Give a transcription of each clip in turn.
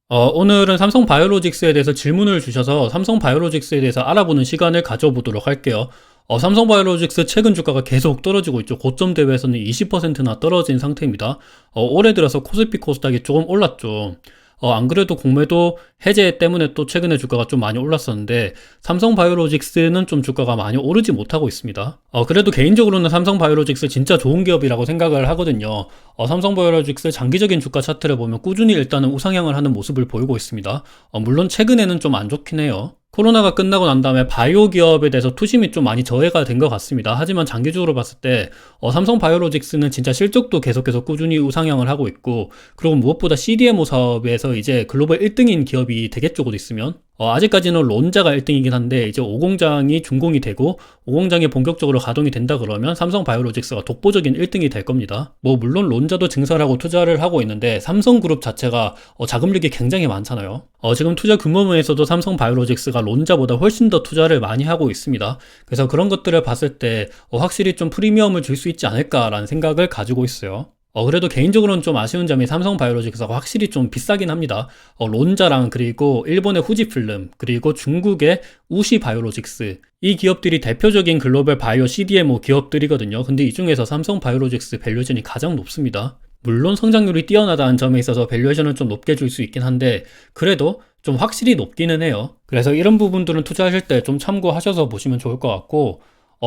오늘은 삼성바이오로직스에 대해서 질문을 주셔서 삼성바이오로직스에 대해서 알아보는 시간을 가져보도록 할게요. 삼성바이오로직스 최근 주가가 계속 떨어지고 있죠. 고점 대비해서는 20%나 떨어진 상태입니다. 올해 들어서 코스피 코스닥이 조금 올랐죠. 안 그래도 공매도 해제 때문에 또 최근에 주가가 좀 많이 올랐었는데 삼성바이오로직스는 좀 주가가 많이 오르지 못하고 있습니다. 그래도 개인적으로는 삼성바이오로직스 진짜 좋은 기업이라고 생각을 하거든요. 삼성바이오로직스 장기적인 주가 차트를 보면 꾸준히 일단은 우상향을 하는 모습을 보이고 있습니다. 물론 최근에는 좀 안 좋긴 해요. 코로나가 끝나고 난 다음에 바이오 기업에 대해서 투심이 좀 많이 저해가 된 것 같습니다. 하지만 장기적으로 봤을 때 삼성바이오로직스는 진짜 실적도 계속해서 꾸준히 우상향을 하고 있고, 그리고 무엇보다 CDMO 사업에서 이제 글로벌 1등인 기업이 되겠죠, 곧 있으면. 아직까지는 론자가 1등이긴 한데 이제 5공장이 준공이 되고 5공장이 본격적으로 가동이 된다 그러면 삼성바이오로직스가 독보적인 1등이 될 겁니다. 물론 론자도 증설하고 투자를 하고 있는데 삼성그룹 자체가 자금력이 굉장히 많잖아요. 지금 투자 규모에서도 삼성바이오로직스가 론자보다 훨씬 더 투자를 많이 하고 있습니다. 그래서 그런 것들을 봤을 때 확실히 좀 프리미엄을 줄 수 있지 않을까라는 생각을 가지고 있어요. 그래도 개인적으로는 좀 아쉬운 점이 삼성바이오로직스가 확실히 좀 비싸긴 합니다. 론자랑 그리고 일본의 후지필름 그리고 중국의 우시바이오로직스, 이 기업들이 대표적인 글로벌 바이오 CDMO 기업들이거든요. 근데 이 중에서 삼성바이오로직스 밸류에이션이 가장 높습니다. 물론 성장률이 뛰어나다는 점에 있어서 밸류에이션을 좀 높게 줄 수 있긴 한데 그래도 좀 확실히 높기는 해요. 그래서 이런 부분들은 투자하실 때 좀 참고하셔서 보시면 좋을 것 같고,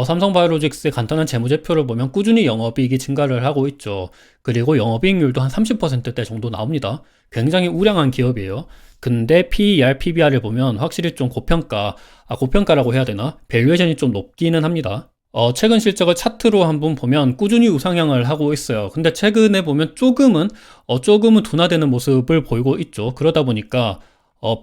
삼성바이오로직스의 간단한 재무제표를 보면 꾸준히 영업이익이 증가를 하고 있죠. 그리고 영업이익률도 한 30%대 정도 나옵니다. 굉장히 우량한 기업이에요. 근데 PER, PBR을 보면 확실히 좀 고평가라고 해야 되나? 밸류에이션이 좀 높기는 합니다. 최근 실적을 차트로 한번 보면 꾸준히 우상향을 하고 있어요. 근데 최근에 보면 조금은 둔화되는 모습을 보이고 있죠. 그러다 보니까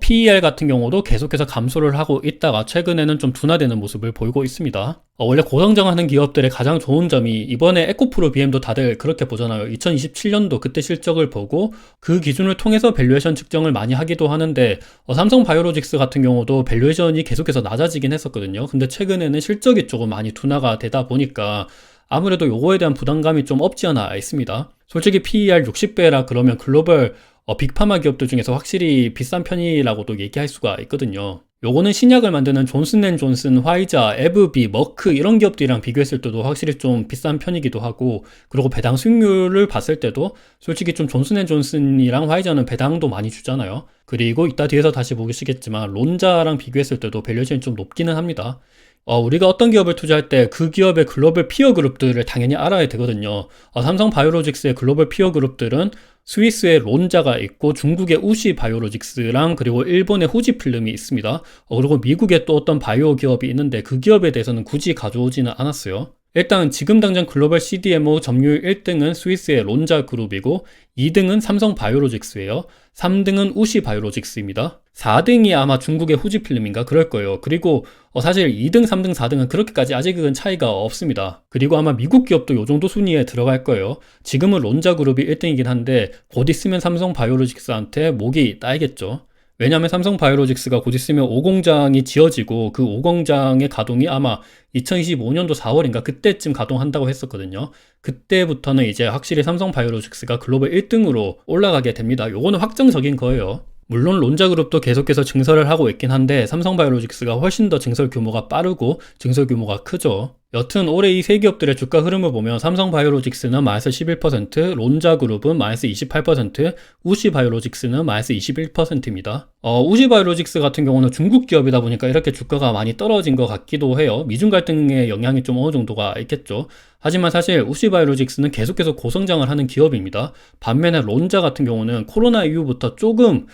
PER 같은 경우도 계속해서 감소를 하고 있다가 최근에는 좀 둔화되는 모습을 보이고 있습니다. 원래 고성장하는 기업들의 가장 좋은 점이, 이번에 에코프로 BM도 다들 그렇게 보잖아요. 2027년도 그때 실적을 보고 그 기준을 통해서 밸류에이션 측정을 많이 하기도 하는데 삼성바이오로직스 같은 경우도 밸류에이션이 계속해서 낮아지긴 했었거든요. 근데 최근에는 실적이 조금 많이 둔화가 되다 보니까 아무래도 요거에 대한 부담감이 좀 없지 않아 있습니다. 솔직히 PER 60배라 그러면 글로벌 빅파마 기업들 중에서 확실히 비싼 편이라고도 얘기할 수가 있거든요. 요거는 신약을 만드는 존슨앤존슨, 화이자, 에브비, 머크 이런 기업들이랑 비교했을 때도 확실히 좀 비싼 편이기도 하고, 그리고 배당 수익률을 봤을 때도 솔직히 좀 존슨앤존슨이랑 화이자는 배당도 많이 주잖아요. 그리고 이따 뒤에서 다시 보시겠지만 론자랑 비교했을 때도 밸류에이션이 좀 높기는 합니다. 우리가 어떤 기업을 투자할 때 그 기업의 글로벌 피어 그룹들을 당연히 알아야 되거든요. 삼성바이오로직스의 글로벌 피어 그룹들은 스위스의 론자가 있고 중국의 우시바이오로직스랑 그리고 일본의 후지필름이 있습니다. 그리고 미국에 또 어떤 바이오 기업이 있는데 그 기업에 대해서는 굳이 가져오지는 않았어요. 일단 지금 당장 글로벌 CDMO 점유율 1등은 스위스의 론자 그룹이고 2등은 삼성바이오로직스예요. 3등은 우시바이오로직스입니다. 4등이 아마 중국의 후지필름인가 그럴 거예요. 그리고 사실 2등, 3등, 4등은 그렇게까지 아직은 차이가 없습니다. 그리고 아마 미국 기업도 요 정도 순위에 들어갈 거예요. 지금은 론자 그룹이 1등이긴 한데 곧 있으면 삼성바이오로직스한테 목이 따이겠죠. 왜냐하면 삼성바이오로직스가 곧 있으면 5공장이 지어지고 그 5공장의 가동이 아마 2025년도 4월인가 그때쯤 가동한다고 했었거든요. 그때부터는 이제 확실히 삼성바이오로직스가 글로벌 1등으로 올라가게 됩니다. 요거는 확정적인 거예요. 물론 론자그룹도 계속해서 증설을 하고 있긴 한데 삼성바이오로직스가 훨씬 더 증설 규모가 빠르고 증설 규모가 크죠. 여튼 올해 이 세 기업들의 주가 흐름을 보면 삼성바이오로직스는 마이너스 11%, 론자그룹은 마이너스 28%, 우시바이오로직스는 마이너스 21%입니다. 우시바이오로직스 같은 경우는 중국 기업이다 보니까 이렇게 주가가 많이 떨어진 것 같기도 해요. 미중 갈등의 영향이 좀 어느 정도가 있겠죠. 하지만 사실 우시바이오로직스는 계속해서 고성장을 하는 기업입니다. 반면에 론자 같은 경우는 코로나 이후부터 조금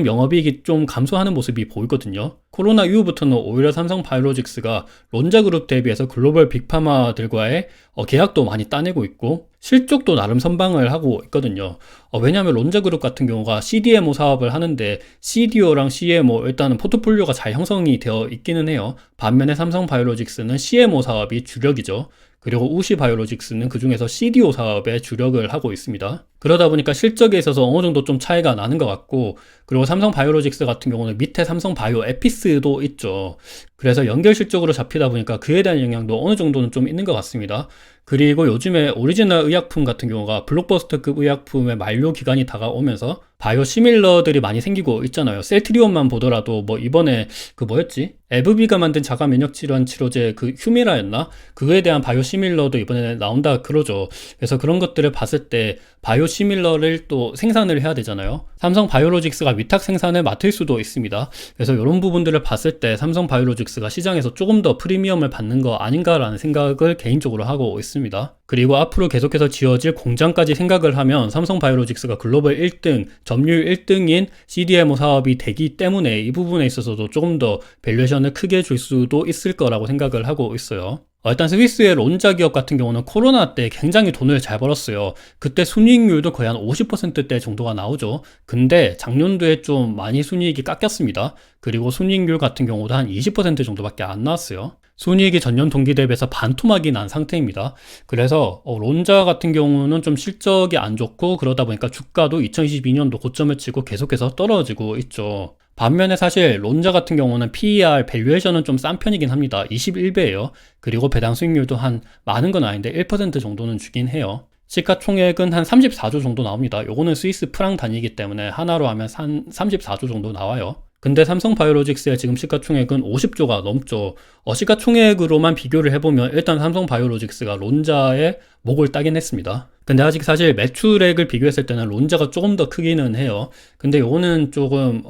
영업이익이 좀 감소하는 모습이 보이거든요. 코로나 이후부터는 오히려 삼성바이오로직스가 론자그룹 대비해서 글로벌 빅파마들과의 계약도 많이 따내고 있고 실적도 나름 선방을 하고 있거든요. 왜냐하면 론자그룹 같은 경우가 CDMO 사업을 하는데 CDO랑 CMO 일단은 포트폴리오가 잘 형성이 되어 있기는 해요. 반면에 삼성바이오로직스는 CMO 사업이 주력이죠. 그리고 우시바이오로직스는 그 중에서 CDO 사업에 주력을 하고 있습니다. 그러다 보니까 실적에 있어서 어느 정도 좀 차이가 나는 것 같고, 그리고 삼성바이오로직스 같은 경우는 밑에 삼성바이오 에피스도 있죠. 그래서 연결 실적으로 잡히다 보니까 그에 대한 영향도 어느 정도는 좀 있는 것 같습니다. 그리고 요즘에 오리지널 의약품 같은 경우가 블록버스터급 의약품의 만료 기간이 다가오면서 바이오 시밀러들이 많이 생기고 있잖아요. 셀트리온만 보더라도 뭐 이번에 그 뭐였지? 에브비가 만든 자가 면역 질환 치료제 그 휴미라였나? 그거에 대한 바이오 시밀러도 이번에 나온다 그러죠. 그래서 그런 것들을 봤을 때 바이오 시밀러를 또 생산을 해야 되잖아요. 삼성 바이오로직스가 위탁 생산을 맡을 수도 있습니다. 그래서 이런 부분들을 봤을 때 삼성 바이오로직스가 시장에서 조금 더 프리미엄을 받는 거 아닌가라는 생각을 개인적으로 하고 있습니다. 그리고 앞으로 계속해서 지어질 공장까지 생각을 하면 삼성 바이오로직스가 글로벌 1등, 점유율 1등인 CDMO 사업이 되기 때문에 이 부분에 있어서도 조금 더 밸류에이션을 크게 줄 수도 있을 거라고 생각을 하고 있어요. 일단 스위스의 론자 기업 같은 경우는 코로나 때 굉장히 돈을 잘 벌었어요. 그때 순이익률도 거의 한 50%대 정도가 나오죠. 근데 작년도에 좀 많이 순이익이 깎였습니다. 그리고 순이익률 같은 경우도 한 20% 정도밖에 안 나왔어요. 순이익이 전년 동기 대비해서 반토막이 난 상태입니다. 그래서 론자 같은 경우는 좀 실적이 안 좋고 그러다 보니까 주가도 2022년도 고점을 치고 계속해서 떨어지고 있죠. 반면에 사실 론자 같은 경우는 PER 밸류에이션은 좀 싼 편이긴 합니다. 21배예요. 그리고 배당 수익률도 한 많은 건 아닌데 1% 정도는 주긴 해요. 시가총액은 한 34조 정도 나옵니다. 요거는 스위스 프랑 단위이기 때문에 하나로 하면 한 34조 정도 나와요. 근데 삼성 바이오로직스의 지금 시가총액은 50조가 넘죠. 시가총액으로만 비교를 해보면 일단 삼성 바이오로직스가 론자의 목을 따긴 했습니다. 근데 아직 사실 매출액을 비교했을 때는 론자가 조금 더 크기는 해요. 근데 요거는 조금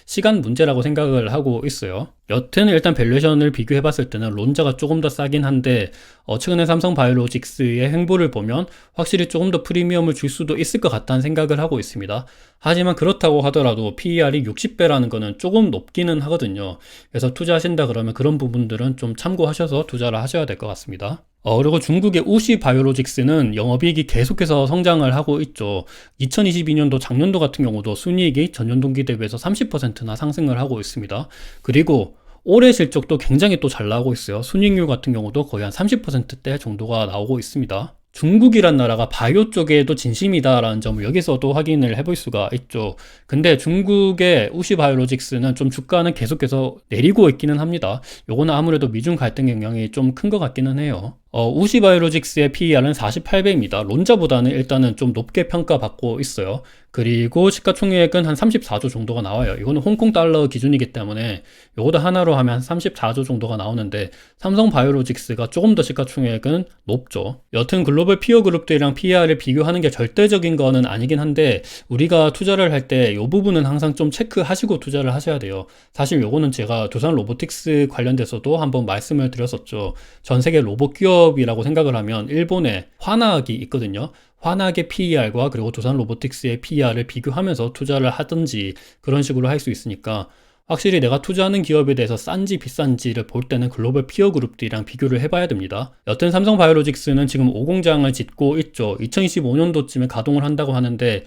시간 문제라고 생각을 하고 있어요. 여튼 일단 밸류에이션을 비교해 봤을 때는 론자가 조금 더 싸긴 한데 최근에 삼성 바이오로직스의 행보를 보면 확실히 조금 더 프리미엄을 줄 수도 있을 것 같다는 생각을 하고 있습니다. 하지만 그렇다고 하더라도 PER이 60배라는 거는 조금 높기는 하거든요. 그래서 투자하신다 그러면 그런 부분들은 좀 참고하셔서 투자를 하셔야 될 것 같습니다. 그리고 중국의 우시 바이오로직스는 영업이익이 계속해서 성장을 하고 있죠. 2022년도 작년도 같은 경우도 순이익이 전년 동기 대비해서 30%나 상승을 하고 있습니다. 그리고 올해 실적도 굉장히 또 잘 나오고 있어요. 순이익률 같은 경우도 거의 한 30%대 정도가 나오고 있습니다. 중국이란 나라가 바이오 쪽에도 진심이다라는 점을 여기서도 확인을 해볼 수가 있죠. 근데 중국의 우시 바이오로직스는 좀 주가는 계속해서 내리고 있기는 합니다. 요거는 아무래도 미중 갈등 영향이 좀 큰 것 같기는 해요. 우시 바이오로직스의 PER은 48배입니다. 론자보다는 일단은 좀 높게 평가받고 있어요. 그리고 시가총액은 한 34조 정도가 나와요. 이거는 홍콩 달러 기준이기 때문에 요거도 하나로 하면 한 34조 정도가 나오는데 삼성 바이오로직스가 조금 더 시가총액은 높죠. 여튼 글로벌 피어 그룹들이랑 PER을 비교하는 게 절대적인 거는 아니긴 한데 우리가 투자를 할 때 이 부분은 항상 좀 체크하시고 투자를 하셔야 돼요. 사실 요거는 제가 두산 로보틱스 관련돼서도 한번 말씀을 드렸었죠. 전 세계 로봇 기업이라고 생각을 하면 일본에 화나기 있거든요. 화나게 PER과 그리고 두산 로보틱스의 PER을 비교하면서 투자를 하든지 그런 식으로 할 수 있으니까 확실히 내가 투자하는 기업에 대해서 싼지 비싼지를 볼 때는 글로벌 피어 그룹들이랑 비교를 해봐야 됩니다. 여튼 삼성 바이오로직스는 지금 5공장을 짓고 있죠. 2025년도쯤에 가동을 한다고 하는데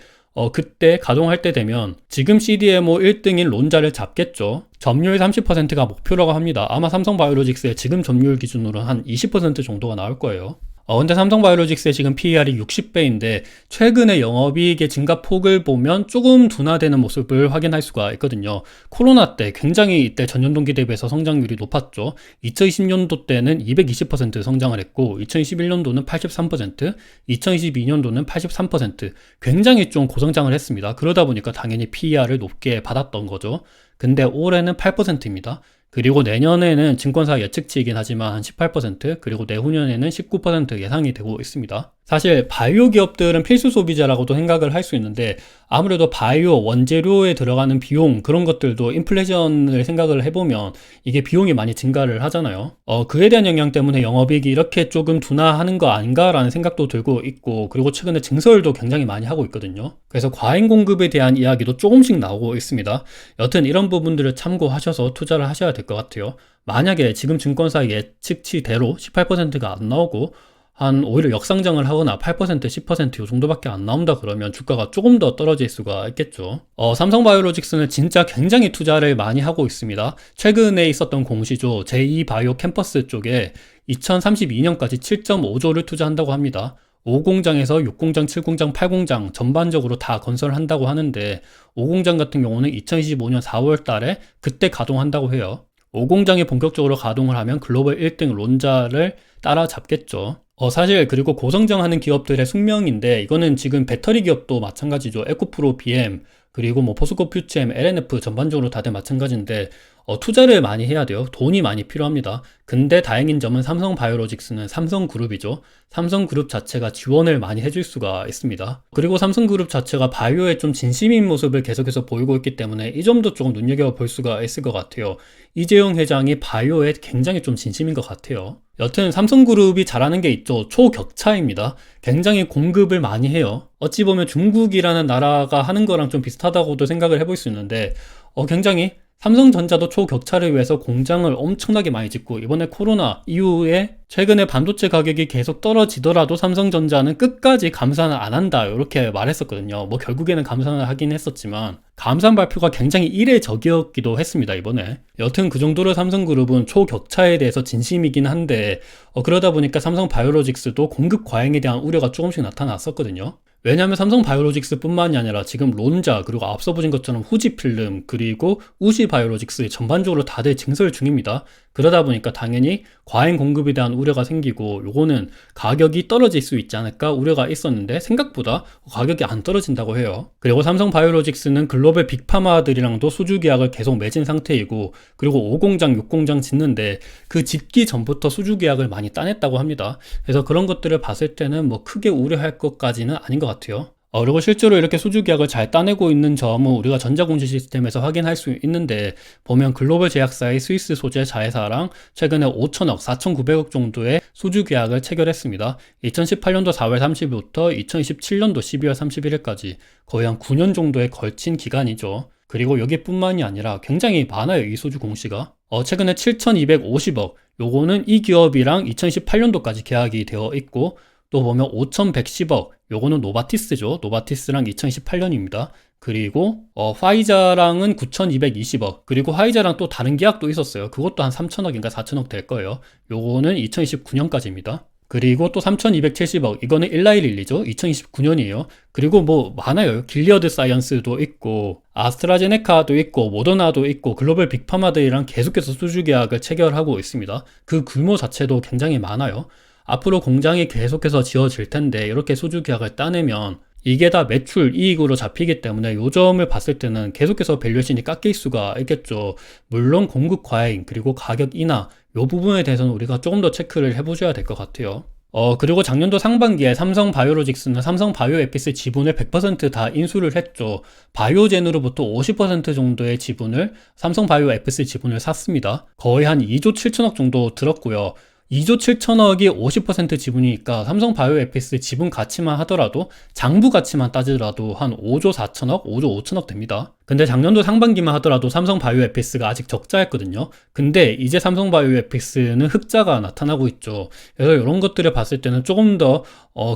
그때 가동할 때 되면 지금 CDMO 1등인 론자를 잡겠죠. 점유율 30%가 목표라고 합니다. 아마 삼성 바이오로직스의 지금 점유율 기준으로 한 20% 정도가 나올 거예요. 근데 삼성 바이오로직스의 지금 PER이 60배인데 최근에 영업이익의 증가 폭을 보면 조금 둔화되는 모습을 확인할 수가 있거든요. 코로나 때 굉장히 이때 전년 동기 대비해서 성장률이 높았죠. 2020년도 때는 220% 성장을 했고 2021년도는 83%, 2022년도는 83%, 굉장히 좀 고성장을 했습니다. 그러다 보니까 당연히 PER을 높게 받았던 거죠. 근데 올해는 8%입니다. 그리고 내년에는 증권사 예측치이긴 하지만 한 18%, 그리고 내후년에는 19% 예상이 되고 있습니다. 사실 바이오 기업들은 필수 소비자라고도 생각을 할 수 있는데 아무래도 바이오 원재료에 들어가는 비용 그런 것들도 인플레이션을 생각을 해보면 이게 비용이 많이 증가를 하잖아요. 그에 대한 영향 때문에 영업이익이 이렇게 조금 둔화하는 거 아닌가라는 생각도 들고 있고 그리고 최근에 증설도 굉장히 많이 하고 있거든요. 그래서 과잉 공급에 대한 이야기도 조금씩 나오고 있습니다. 여튼 이런 부분들을 참고하셔서 투자를 하셔야 될 것 같아요. 만약에 지금 증권사 예측치대로 18%가 안 나오고 오히려 역상장을 하거나 8%, 10% 이 정도밖에 안 나온다 그러면 주가가 조금 더 떨어질 수가 있겠죠. 삼성바이오로직스는 진짜 굉장히 투자를 많이 하고 있습니다. 최근에 있었던 공시죠. 제2바이오 캠퍼스 쪽에 2032년까지 7.5조를 투자한다고 합니다. 5공장에서 6공장, 7공장, 8공장 전반적으로 다 건설한다고 하는데 5공장 같은 경우는 2025년 4월 달에 그때 가동한다고 해요. 5공장이 본격적으로 가동을 하면 글로벌 1등 론자를 따라잡겠죠. 사실 그리고 고성장하는 기업들의 숙명인데 이거는 지금 배터리 기업도 마찬가지죠. 에코프로, BM, 그리고 뭐 포스코 퓨처엠, LNF 전반적으로 다들 마찬가지인데 투자를 많이 해야 돼요. 돈이 많이 필요합니다. 근데 다행인 점은 삼성바이오로직스는 삼성그룹이죠. 삼성그룹 자체가 지원을 많이 해줄 수가 있습니다. 그리고 삼성그룹 자체가 바이오에 좀 진심인 모습을 계속해서 보이고 있기 때문에 이 점도 조금 눈여겨볼 수가 있을 것 같아요. 이재용 회장이 바이오에 굉장히 좀 진심인 것 같아요. 여튼 삼성그룹이 잘하는 게 있죠. 초격차입니다. 굉장히 공급을 많이 해요. 어찌 보면 중국이라는 나라가 하는 거랑 좀 비슷하다고도 생각을 해볼 수 있는데 굉장히 삼성전자도 초격차를 위해서 공장을 엄청나게 많이 짓고, 이번에 코로나 이후에 최근에 반도체 가격이 계속 떨어지더라도 삼성전자는 끝까지 감산을 안 한다 이렇게 말했었거든요. 뭐 결국에는 감산을 하긴 했었지만 감산 발표가 굉장히 이례적이었기도 했습니다, 이번에. 여튼 그 정도로 삼성그룹은 초격차에 대해서 진심이긴 한데 그러다 보니까 삼성바이오로직스도 공급 과잉에 대한 우려가 조금씩 나타났었거든요. 왜냐하면 삼성바이오로직스 뿐만이 아니라 지금 론자, 그리고 앞서 보신 것처럼 후지필름, 그리고 우시바이오로직스 전반적으로 다들 증설 중입니다. 그러다 보니까 당연히 과잉 공급에 대한 우려가 생기고, 요거는 가격이 떨어질 수 있지 않을까 우려가 있었는데 생각보다 가격이 안 떨어진다고 해요. 그리고 삼성바이오로직스는 글로벌 빅파마들이랑도 수주 계약을 계속 맺은 상태이고, 그리고 5공장, 6공장 짓는데 그 짓기 전부터 수주 계약을 많이 따냈다고 합니다. 그래서 그런 것들을 봤을 때는 뭐 크게 우려할 것까지는 아닌 것 같아요. 그리고 실제로 이렇게 수주 계약을 잘 따내고 있는 점은 우리가 전자공시 시스템에서 확인할 수 있는데, 보면 글로벌 제약사의 스위스 소재 자회사랑 최근에 5천억, 4,900억 정도의 수주 계약을 체결했습니다. 2018년도 4월 30일부터 2027년도 12월 31일까지 거의 한 9년 정도에 걸친 기간이죠. 그리고 여기뿐만이 아니라 굉장히 많아요, 이 수주 공시가. 최근에 7,250억, 요거는 이 기업이랑 2018년도까지 계약이 되어 있고, 또 보면 5,110억, 요거는 노바티스죠. 노바티스랑 2018년입니다. 그리고 화이자랑은 9,220억, 그리고 화이자랑 또 다른 계약도 있었어요. 그것도 한 3천억인가 4천억 될 거예요. 요거는 2029년까지입니다. 그리고 또 3,270억, 이거는 일라이릴리죠. 2029년이에요. 그리고 뭐 많아요. 길리어드 사이언스도 있고, 아스트라제네카도 있고, 모더나도 있고, 글로벌 빅파마들이랑 계속해서 수주 계약을 체결하고 있습니다. 그 규모 자체도 굉장히 많아요. 앞으로 공장이 계속해서 지어질 텐데 이렇게 수주 계약을 따내면 이게 다 매출 이익으로 잡히기 때문에 요 점을 봤을 때는 계속해서 밸류에이션이 깎일 수가 있겠죠. 물론 공급 과잉, 그리고 가격 인하, 요 부분에 대해서는 우리가 조금 더 체크를 해보셔야 될 것 같아요. 그리고 작년도 상반기에 삼성바이오로직스는 삼성바이오에피스 지분을 100% 다 인수를 했죠. 바이오젠으로부터 50% 정도의 지분을, 삼성바이오에피스 지분을 샀습니다. 거의 한 2조 7천억 정도 들었고요. 2조 7천억이 50% 지분이니까 삼성바이오에피스 지분 가치만 하더라도, 장부 가치만 따지더라도 한 5조 4천억, 5조 5천억 됩니다. 근데 작년도 상반기만 하더라도 삼성바이오에피스가 아직 적자였거든요. 근데 이제 삼성바이오에피스는 흑자가 나타나고 있죠. 그래서 이런 것들을 봤을 때는 조금 더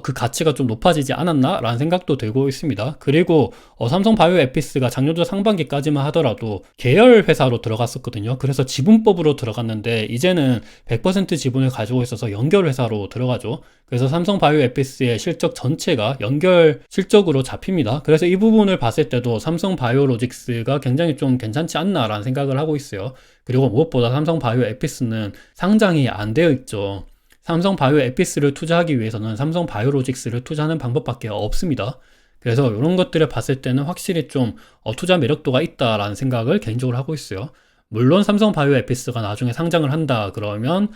그 가치가 좀 높아지지 않았나? 라는 생각도 들고 있습니다. 그리고 삼성바이오에피스가 작년도 상반기까지만 하더라도 계열 회사로 들어갔었거든요. 그래서 지분법으로 들어갔는데 이제는 100% 지분을 가지고 있어서 연결 회사로 들어가죠. 그래서 삼성바이오에피스의 실적 전체가 연결 실적으로 잡힙니다. 그래서 이 부분을 봤을 때도 삼성바이오로직스가 굉장히 좀 괜찮지 않나라는 생각을 하고 있어요. 그리고 무엇보다 삼성바이오에피스는 상장이 안 되어 있죠. 삼성바이오에피스를 투자하기 위해서는 삼성바이오로직스를 투자하는 방법밖에 없습니다. 그래서 이런 것들을 봤을 때는 확실히 좀 투자 매력도가 있다라는 생각을 개인적으로 하고 있어요. 물론 삼성바이오에피스가 나중에 상장을 한다 그러면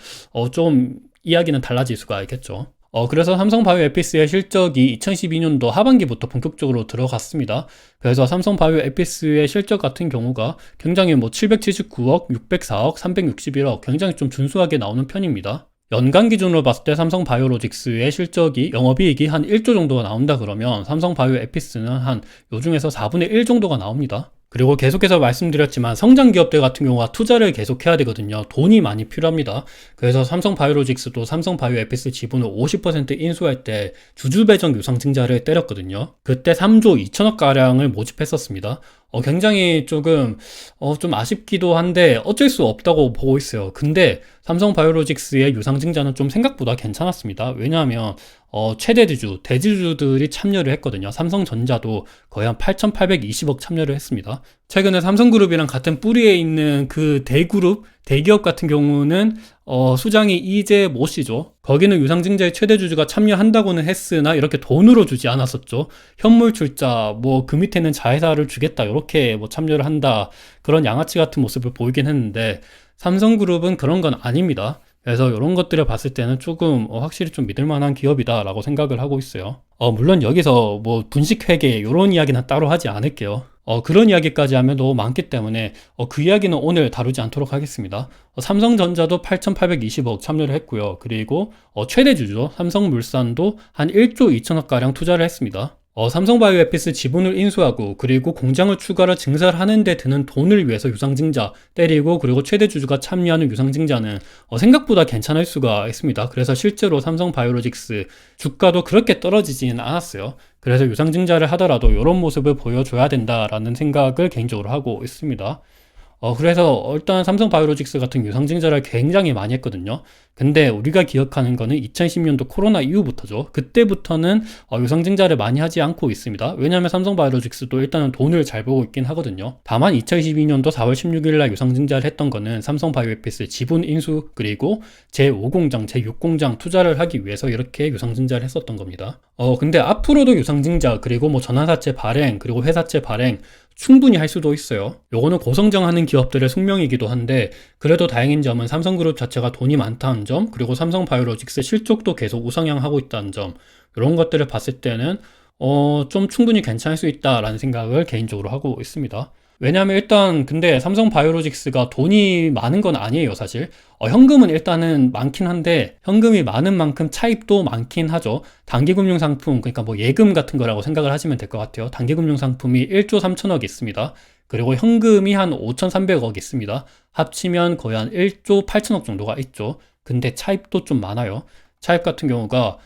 좀 이야기는 달라질 수가 있겠죠. 그래서 삼성바이오에피스의 실적이 2012년도 하반기부터 본격적으로 들어갔습니다. 그래서 삼성바이오에피스의 실적 같은 경우가 굉장히 779억, 604억, 361억 굉장히 좀 준수하게 나오는 편입니다. 연간 기준으로 봤을 때 삼성바이오로직스의 실적이, 영업이익이 한 1조 정도가 나온다 그러면 삼성바이오에피스는 한 요중에서 4분의 1 정도가 나옵니다. 그리고 계속해서 말씀드렸지만 성장 기업들 같은 경우가 투자를 계속해야 되거든요. 돈이 많이 필요합니다. 그래서 삼성바이오로직스도 삼성바이오에피스 지분을 50% 인수할 때 주주배정 유상증자를 때렸거든요. 그때 3조 2천억 가량을 모집했었습니다. 굉장히 조금 좀 아쉽기도 한데 어쩔 수 없다고 보고 있어요. 근데 삼성바이오로직스의 유상증자는 좀 생각보다 괜찮았습니다. 왜냐하면 최대 대주주들이 참여를 했거든요. 삼성전자도 거의 한 8,820억 참여를 했습니다. 최근에 삼성그룹이랑 같은 뿌리에 있는 그 대그룹, 대기업 같은 경우는 수장이 이제 모 씨죠. 거기는 유상증자의 최대 주주가 참여한다고는 했으나 이렇게 돈으로 주지 않았었죠. 현물 출자, 뭐 그 밑에는 자회사를 주겠다, 이렇게 뭐 참여를 한다, 그런 양아치 같은 모습을 보이긴 했는데 삼성그룹은 그런 건 아닙니다. 그래서 이런 것들을 봤을 때는 조금 확실히 좀 믿을 만한 기업이다라고 생각을 하고 있어요. 물론 여기서 뭐 분식회계 이런 이야기는 따로 하지 않을게요. 그런 이야기까지 하면 너무 많기 때문에 그 이야기는 오늘 다루지 않도록 하겠습니다. 삼성전자도 8,820억 참여를 했고요. 그리고 최대 주주죠. 삼성물산도 한 1조 2천억 가량 투자를 했습니다. 삼성바이오에피스 지분을 인수하고 그리고 공장을 추가로 증설을 하는 데 드는 돈을 위해서 유상증자 때리고, 그리고 최대 주주가 참여하는 유상증자는 생각보다 괜찮을 수가 있습니다. 그래서 실제로 삼성바이오로직스 주가도 그렇게 떨어지지는 않았어요. 그래서 유상증자를 하더라도 이런 모습을 보여줘야 된다라는 생각을 개인적으로 하고 있습니다. 그래서 일단 삼성바이오로직스 같은 유상증자를 굉장히 많이 했거든요. 근데 우리가 기억하는 거는 2010년도 코로나 이후부터죠. 그때부터는 유상증자를 많이 하지 않고 있습니다. 왜냐하면 삼성바이오로직스도 일단은 돈을 잘 벌고 있긴 하거든요. 다만 2022년도 4월 16일 날 유상증자를 했던 거는 삼성바이오에피스 지분 인수 그리고 제5공장, 제6공장 투자를 하기 위해서 이렇게 유상증자를 했었던 겁니다. 근데 앞으로도 유상증자 그리고 뭐 전환사채 발행 그리고 회사채 발행 충분히 할 수도 있어요. 요거는 고성장하는 기업들의 숙명이기도 한데, 그래도 다행인 점은 삼성그룹 자체가 돈이 많다는 점, 그리고 삼성바이오로직스 실적도 계속 우상향하고 있다는 점, 이런 것들을 봤을 때는 좀 충분히 괜찮을 수 있다라는 생각을 개인적으로 하고 있습니다. 왜냐하면 일단 근데 삼성바이오로직스가 돈이 많은 건 아니에요, 사실. 현금은 일단은 많긴 한데 현금이 많은 만큼 차입도 많긴 하죠. 단기금융상품, 그러니까 뭐 예금 같은 거라고 생각을 하시면 될 것 같아요. 단기금융상품이 1조 3천억 있습니다. 그리고 현금이 한 5,300억 있습니다. 합치면 거의 한 1조 8천억 정도가 있죠. 근데 차입도 좀 많아요. 차입 같은 경우가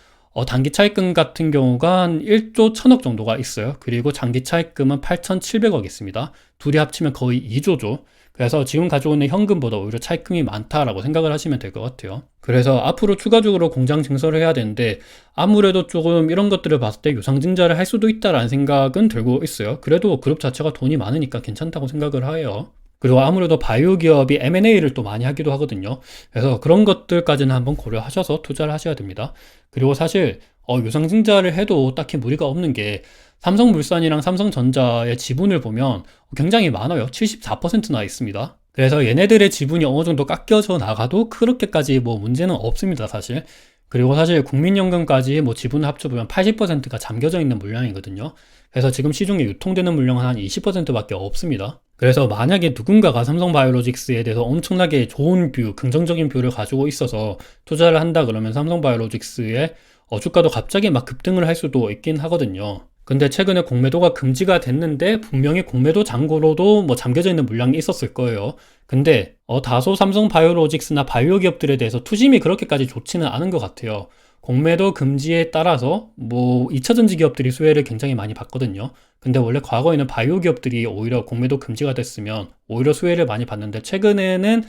단기 차입금 같은 경우가 한 1조 1천억 정도가 있어요. 그리고 장기 차입금은 8,700억 있습니다. 둘이 합치면 거의 2조죠. 그래서 지금 가지고 있는 현금보다 오히려 차입금이 많다라고 생각을 하시면 될 것 같아요. 그래서 앞으로 추가적으로 공장 증설을 해야 되는데 아무래도 조금 이런 것들을 봤을 때 유상증자를 할 수도 있다라는 생각은 들고 있어요. 그래도 그룹 자체가 돈이 많으니까 괜찮다고 생각을 해요. 그리고 아무래도 바이오 기업이 M&A를 또 많이 하기도 하거든요. 그래서 그런 것들까지는 한번 고려하셔서 투자를 하셔야 됩니다. 그리고 사실 유상증자를 해도 딱히 무리가 없는 게 삼성물산이랑 삼성전자의 지분을 보면 굉장히 많아요. 74%나 있습니다. 그래서 얘네들의 지분이 어느 정도 깎여져 나가도 그렇게까지 뭐 문제는 없습니다, 사실. 그리고 사실 국민연금까지 뭐 지분을 합쳐보면 80%가 잠겨져 있는 물량이거든요. 그래서 지금 시중에 유통되는 물량은 한 20%밖에 없습니다. 그래서 만약에 누군가가 삼성바이오로직스에 대해서 엄청나게 좋은 뷰, 긍정적인 뷰를 가지고 있어서 투자를 한다 그러면 삼성바이오로직스의 주가도 갑자기 막 급등을 할 수도 있긴 하거든요. 근데 최근에 공매도가 금지가 됐는데 분명히 공매도 잔고로도 뭐 잠겨져 있는 물량이 있었을 거예요. 근데 다소 삼성바이오로직스나 바이오 기업들에 대해서 투심이 그렇게까지 좋지는 않은 것 같아요. 공매도 금지에 따라서 뭐 2차전지 기업들이 수혜를 굉장히 많이 받거든요. 근데 원래 과거에는 바이오 기업들이 오히려 공매도 금지가 됐으면 오히려 수혜를 많이 받는데 최근에는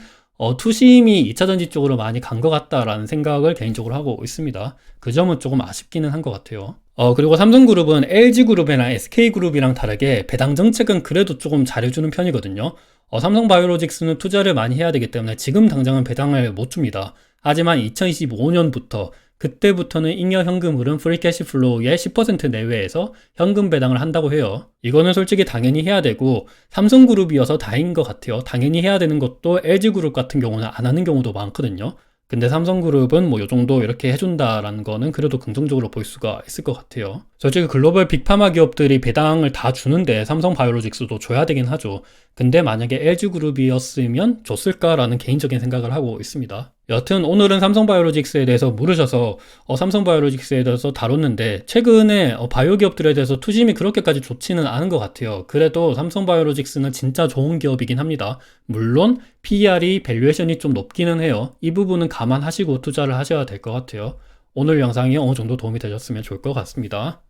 투심이 2차전지 쪽으로 많이 간 것 같다라는 생각을 개인적으로 하고 있습니다. 그 점은 조금 아쉽기는 한 것 같아요. 그리고 삼성그룹은 LG그룹이나 SK그룹이랑 다르게 배당 정책은 그래도 조금 잘해주는 편이거든요. 삼성바이오로직스는 투자를 많이 해야 되기 때문에 지금 당장은 배당을 못 줍니다. 하지만 2025년부터 그때부터는 잉여 현금흐름 프리캐시 플로우의 10% 내외에서 현금 배당을 한다고 해요. 이거는 솔직히 당연히 해야 되고 삼성그룹이어서 다인 것 같아요. 당연히 해야 되는 것도 LG그룹 같은 경우는 안 하는 경우도 많거든요. 근데 삼성그룹은 뭐 요 정도 이렇게 해준다라는 거는 그래도 긍정적으로 볼 수가 있을 것 같아요. 솔직히 글로벌 빅파마 기업들이 배당을 다 주는데 삼성바이오로직스도 줘야 되긴 하죠. 근데 만약에 LG그룹이었으면 줬을까라는 개인적인 생각을 하고 있습니다. 여튼 오늘은 삼성바이오로직스에 대해서 물으셔서 삼성바이오로직스에 대해서 다뤘는데 최근에 바이오 기업들에 대해서 투심이 그렇게까지 좋지는 않은 것 같아요. 그래도 삼성바이오로직스는 진짜 좋은 기업이긴 합니다. 물론 PER이 밸류에이션이 좀 높기는 해요. 이 부분은 감안하시고 투자를 하셔야 될 것 같아요. 오늘 영상이 어느 정도 도움이 되셨으면 좋을 것 같습니다.